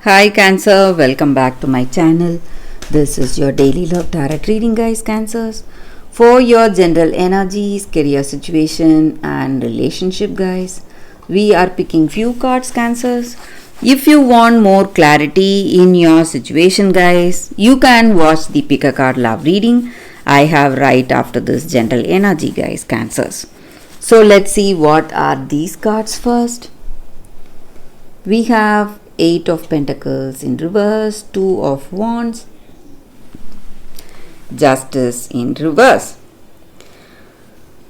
Hi Cancer, welcome back to my channel. This is your daily love tarot reading, guys. Cancers, for your general energies, career situation and relationship, guys. We are picking few cards, Cancers. If you want more clarity in your situation, guys, you can watch the pick a card love reading I have right after this general energy, guys. Cancers. So let's see what are these cards first. We have Eight of Pentacles in reverse, Two of Wands, Justice in reverse.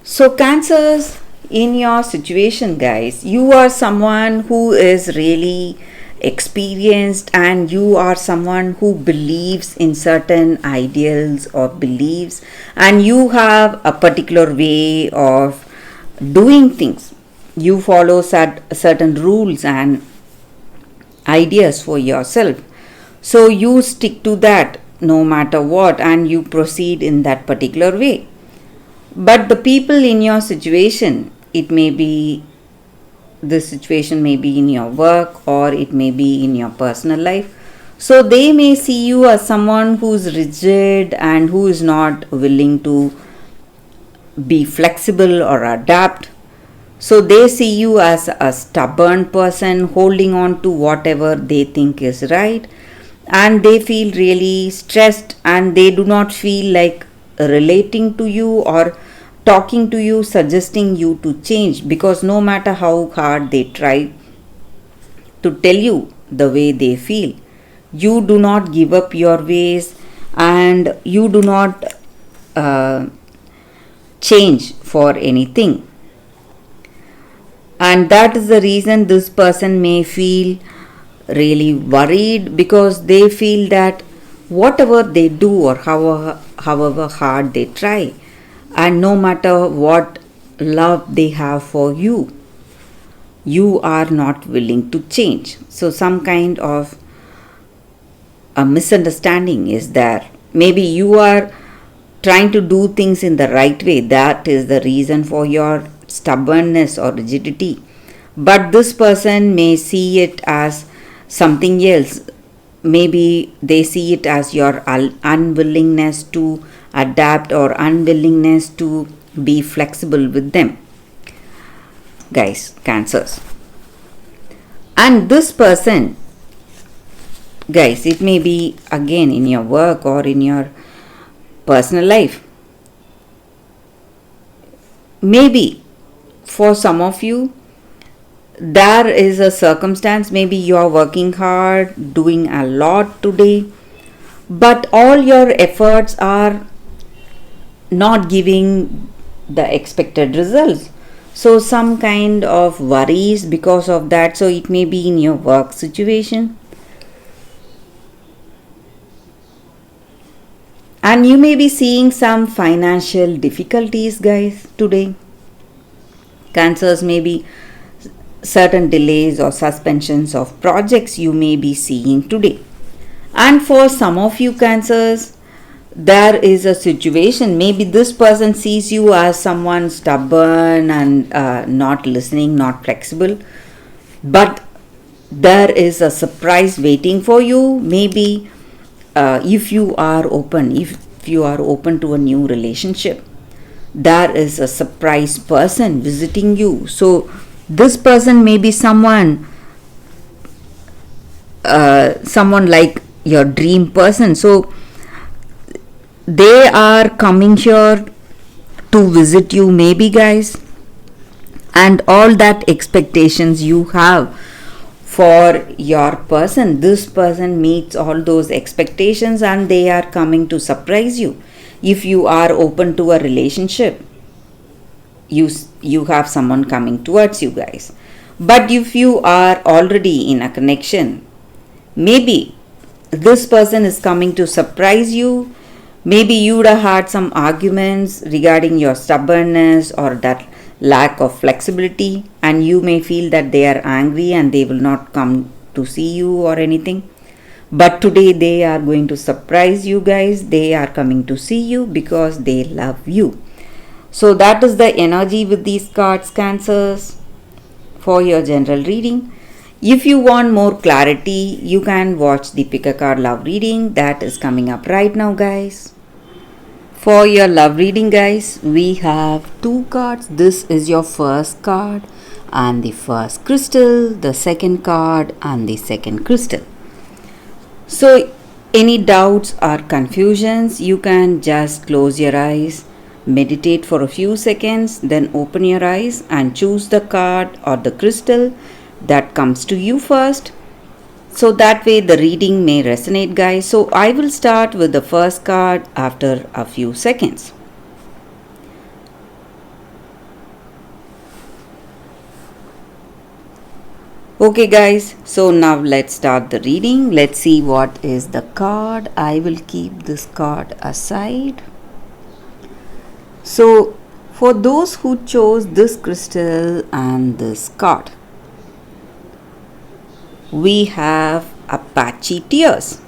So Cancers, in your situation, guys, you are someone who is really experienced and you are someone who believes in certain ideals or beliefs, and you have a particular way of doing things. You follow certain rules and ideas for yourself, so you stick to that no matter what and you proceed in that particular way. But the people in your situation, it may be this situation may be in your work or it may be in your personal life, so they may see you as someone who's rigid and who is not willing to be flexible or adapt. So they see you as a stubborn person holding on to whatever they think is right, and they feel really stressed and they do not feel like relating to you or talking to you, suggesting you to change, because no matter how hard they try to tell you the way they feel, you do not give up your ways and you do not change for anything. And that is the reason this person may feel really worried, because they feel that whatever they do or however hard they try, and no matter what love they have for you, you are not willing to change. So some kind of a misunderstanding is there. Maybe you are trying to do things in the right way. That is the reason for your stubbornness or rigidity. But this person may see it as something else. Maybe they see it as your unwillingness to adapt or unwillingness to be flexible with them, guys, Cancers. And this person, guys, it may be again in your work or in your personal life. Maybe for some of you, there is a circumstance, maybe you are working hard, doing a lot today, but all your efforts are not giving the expected results. So some kind of worries because of that. So it may be in your work situation, and you may be seeing some financial difficulties, guys, today. Cancers, may be certain delays or suspensions of projects you may be seeing today. And for some of you, Cancers, there is a situation, maybe this person sees you as someone stubborn and not listening, not flexible, but there is a surprise waiting for you. Maybe if you are open to a new relationship, there is a surprise person visiting you. So this person may be someone like your dream person. So they are coming here to visit you, maybe, guys, and all that expectations you have for your person, this person meets all those expectations and they are coming to surprise you. If you are open to a relationship, you have someone coming towards you, guys. But if you are already in a connection, maybe this person is coming to surprise you. Maybe you would have had some arguments regarding your stubbornness or that lack of flexibility, and you may feel that they are angry and they will not come to see you or anything. But today they are going to surprise you, guys. They are coming to see you because they love you. So that is the energy with these cards, Cancers, for your general reading. If you want more clarity, you can watch the pick a card love reading that is coming up right now, guys. For your love reading, guys, we have two cards. This is your first card and the first crystal, the second card and the second crystal. So, any doubts or confusions, you can just close your eyes, meditate for a few seconds, then open your eyes and choose the card or the crystal that comes to you first. So that way the reading may resonate, guys. So I will start with the first card after a few seconds. Okay, guys, so now let's start the reading. Let's see what is the card. I will keep this card aside. So for those who chose this crystal and this card, we have Apache Tears.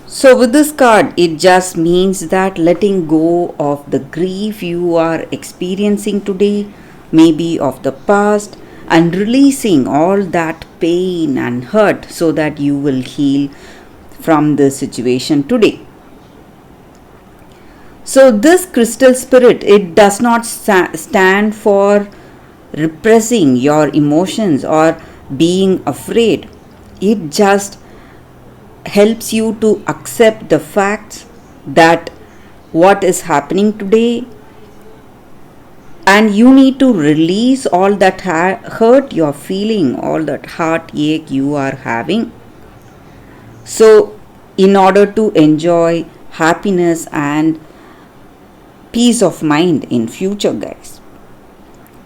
So with this card, it just means that letting go of the grief you are experiencing today, maybe of the past, and releasing all that pain and hurt so that you will heal from the situation today. So this crystal spirit, it does not stand for repressing your emotions or being afraid. It just helps you to accept the facts that what is happening today, and you need to release all that hurt you're feeling, all that heartache you are having. So in order to enjoy happiness and peace of mind in future, guys.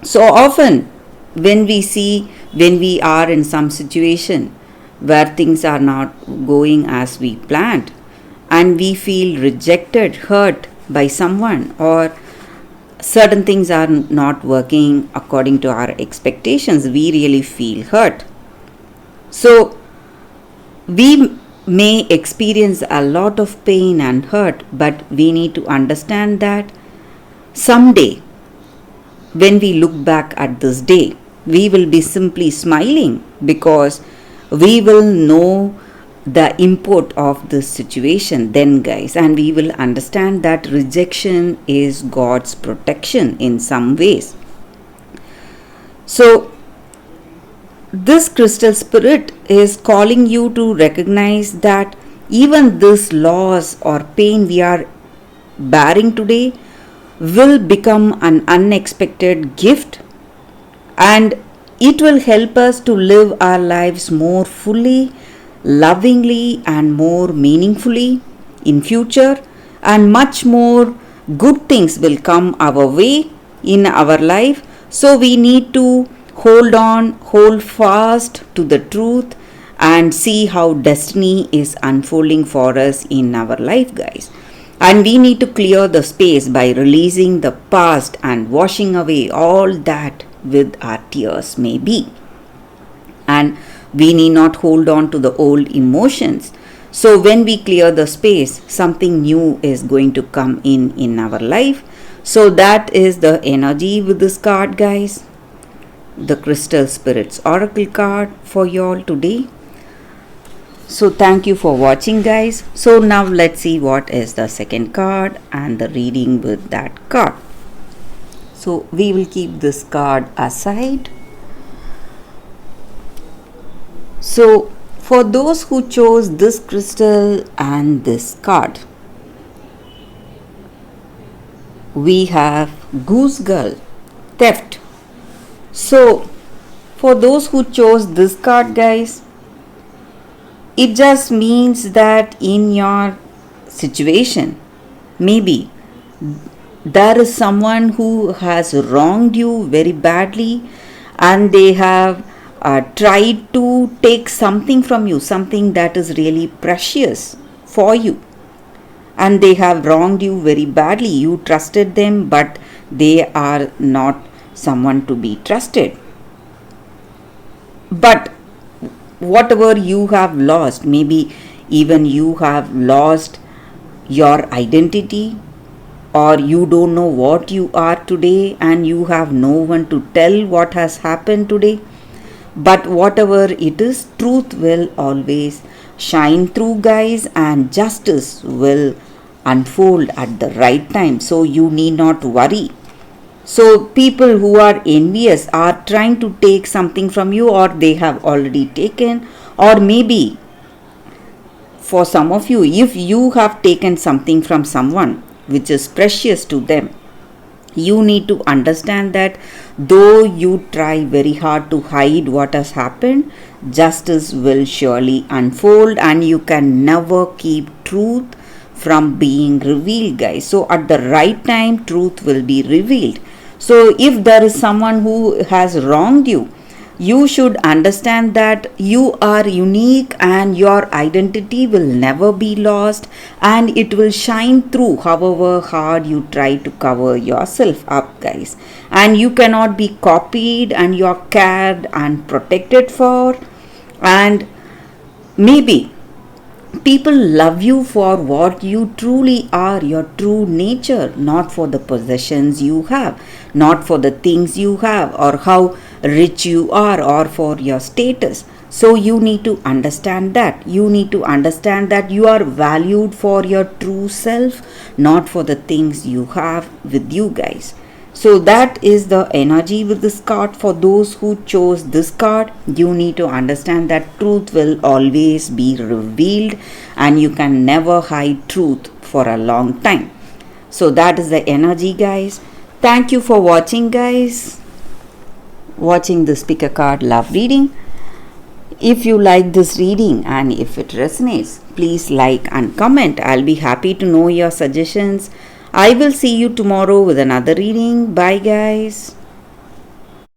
So often when we are in some situation where things are not going as we planned and we feel rejected, hurt by someone, or certain things are not working according to our expectations, we really feel hurt. So we may experience a lot of pain and hurt, but we need to understand that someday when we look back at this day, we will be simply smiling because we will know the import of this situation then, guys, and we will understand that rejection is God's protection in some ways. So this crystal spirit is calling you to recognize that even this loss or pain we are bearing today will become an unexpected gift, and it will help us to live our lives more fully, lovingly and more meaningfully in future, and much more good things will come our way in our life. So we need to hold fast to the truth and see how destiny is unfolding for us in our life, guys. And we need to clear the space by releasing the past and washing away all that with our tears, maybe. And we need not hold on to the old emotions. So when we clear the space, something new is going to come in our life. So that is the energy with this card, guys. The Crystal Spirits Oracle card for you all today. So thank you for watching, guys. So now let's see what is the second card and the reading with that card. So we will keep this card aside. So for those who chose this crystal and this card, we have Goose Girl, Theft. So for those who chose this card, guys, it just means that in your situation, maybe there is someone who has wronged you very badly, and they have tried to take something from you, something that is really precious for you, and they have wronged you very badly. You trusted them, but they are not someone to be trusted. But whatever you have lost, maybe even you have lost your identity, or you don't know what you are today and you have no one to tell what has happened today. But whatever it is, truth will always shine through, guys, and justice will unfold at the right time. So you need not worry. So people who are envious are trying to take something from you, or they have already taken, or maybe for some of you, if you have taken something from someone which is precious to them, you need to understand that though you try very hard to hide what has happened, justice will surely unfold, and you can never keep truth from being revealed, guys. So at the right time, truth will be revealed. So if there is someone who has wronged you, you should understand that you are unique and your identity will never be lost, and it will shine through however hard you try to cover yourself up, guys. And you cannot be copied, and you're cared and protected for. And maybe people love you for what you truly are, your true nature, not for the possessions you have, not for the things you have, or how rich you are, or for your status. So you need to understand that. You need to understand that you are valued for your true self, not for the things you have with you, guys. So that is the energy with this card. For those who chose this card, you need to understand that truth will always be revealed, and you can never hide truth for a long time. So that is the energy, guys. Thank you for watching, guys. Watching this pick a card love reading. If you like this reading and if it resonates, please like and comment. I'll be happy to know your suggestions. I will see you tomorrow with another reading. Bye, guys.